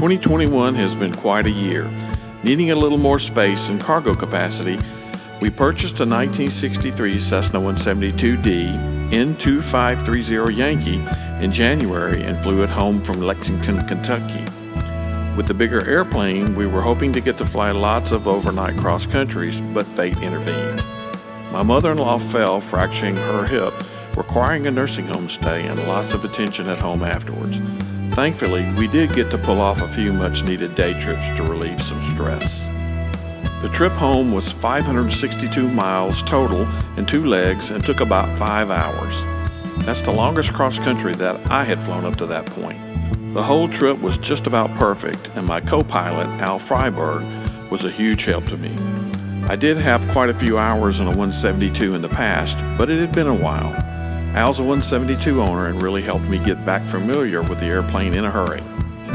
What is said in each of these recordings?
2021 has been quite a year. Needing a little more space and cargo capacity, we purchased a 1963 Cessna 172D N2530 Yankee in January and flew it home from Lexington, Kentucky. With the bigger airplane, we were hoping to get to fly lots of overnight cross countries, but fate intervened. My mother-in-law fell, fracturing her hip, requiring a nursing home stay and lots of attention at home afterwards. Thankfully, we did get to pull off a few much-needed day trips to relieve some stress. The trip home was 562 miles total in 2 legs and took about 5 hours. That's the longest cross-country that I had flown up to that point. The whole trip was just about perfect, and my co-pilot, Al Freiberg, was a huge help to me. I did have quite a few hours on a 172 in the past, but it had been a while. Al's a 172 owner and really helped me get back familiar with the airplane in a hurry.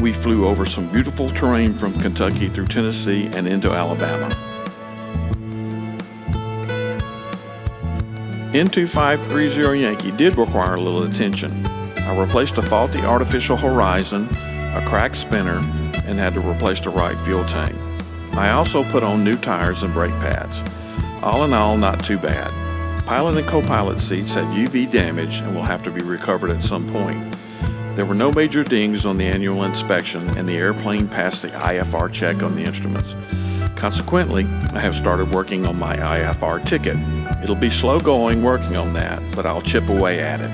We flew over some beautiful terrain from Kentucky through Tennessee and into Alabama. N2530 Yankee did require a little attention. I replaced a faulty artificial horizon, a cracked spinner, and had to replace the right fuel tank. I also put on new tires and brake pads. All in all, not too bad. Pilot and co-pilot seats had UV damage and will have to be recovered at some point. There were no major dings on the annual inspection, and the airplane passed the IFR check on the instruments. Consequently, I have started working on my IFR ticket. It'll be slow going working on that, but I'll chip away at it.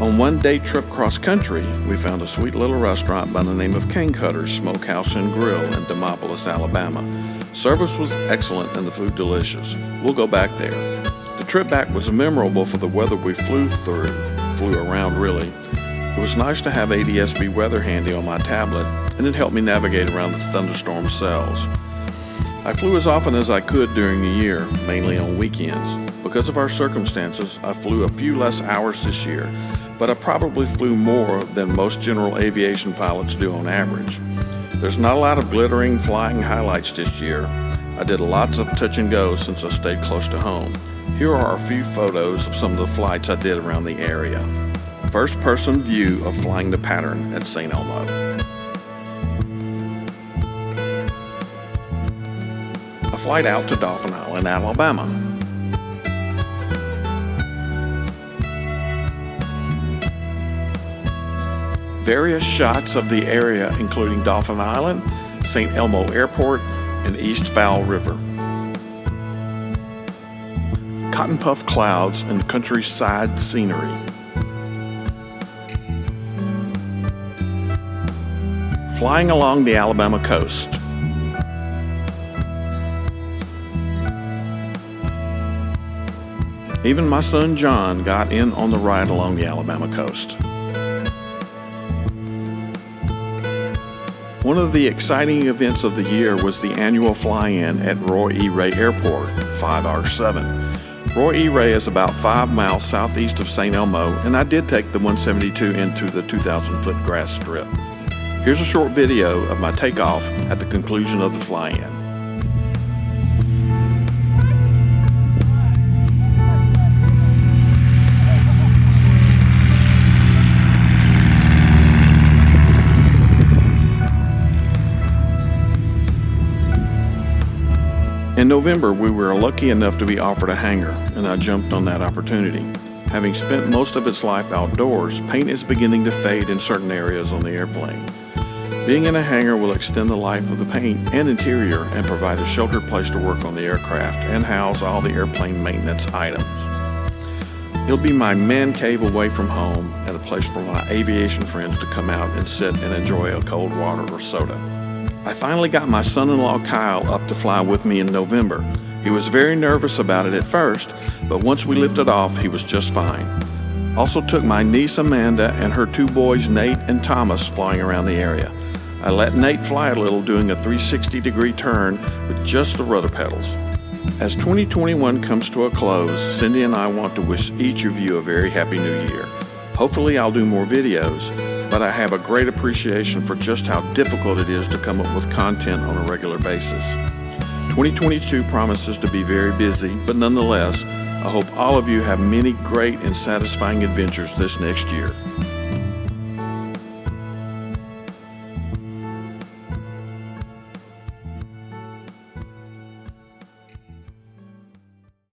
On one day trip cross country, we found a sweet little restaurant by the name of Cane Cutter's Smokehouse and Grill in Demopolis, Alabama. Service was excellent and the food delicious. We'll go back there. The trip back was memorable for the weather we flew around really. It was nice to have ADSB weather handy on my tablet, and it helped me navigate around the thunderstorm cells. I flew as often as I could during the year, mainly on weekends. Because of our circumstances, I flew a few less hours this year, but I probably flew more than most general aviation pilots do on average. There's not a lot of glittering flying highlights this year. I did lots of touch and go since I stayed close to home. Here are a few photos of some of the flights I did around the area. First person view of flying the pattern at St. Elmo. A flight out to Dauphin Island, Alabama. Various shots of the area including Dauphin Island, St. Elmo Airport, and East Fowl River. Cotton puff clouds and countryside scenery. Flying along the Alabama coast. Even my son John got in on the ride along the Alabama coast. One of the exciting events of the year was the annual fly-in at Roy E. Ray Airport, 5R7. Roy E. Ray is about 5 miles southeast of St. Elmo, and I did take the 172 into the 2,000-foot grass strip. Here's a short video of my takeoff at the conclusion of the fly-in. In November, we were lucky enough to be offered a hangar, and I jumped on that opportunity. Having spent most of its life outdoors, paint is beginning to fade in certain areas on the airplane. Being in a hangar will extend the life of the paint and interior and provide a sheltered place to work on the aircraft and house all the airplane maintenance items. It'll be my man cave away from home and a place for my aviation friends to come out and sit and enjoy a cold water or soda. I finally got my son-in-law Kyle up to fly with me in November. He was very nervous about it at first, but once we lifted off, he was just fine. Also took my niece Amanda and her 2 boys Nate and Thomas flying around the area. I let Nate fly a little doing a 360-degree turn with just the rudder pedals. As 2021 comes to a close, Cindy and I want to wish each of you a very happy new year. Hopefully I'll do more videos, but I have a great appreciation for just how difficult it is to come up with content on a regular basis. 2022 promises to be very busy, but nonetheless, I hope all of you have many great and satisfying adventures this next year.